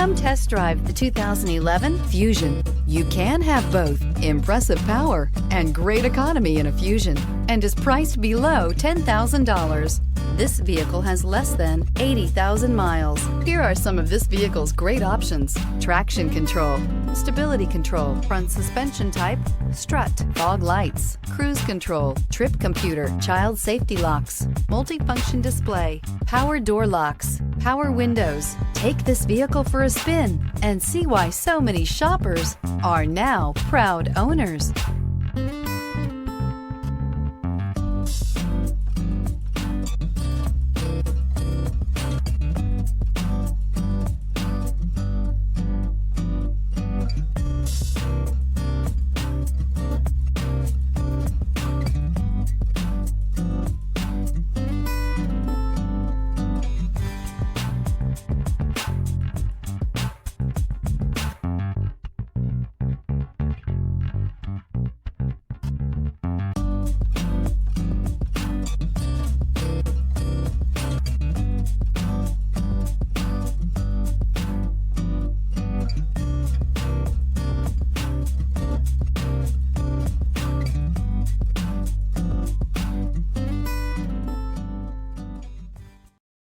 Come test drive the 2011 Fusion. You can have both impressive power and great economy in a Fusion, and is priced below $10,000. This vehicle has less than 80,000 miles. Here are some of this vehicle's great options: traction control, stability control, front suspension type, strut, fog lights, cruise control, trip computer, child safety locks, multifunction display, power door locks, power windows. Take this vehicle for a spin and see why so many shoppers are now proud owners.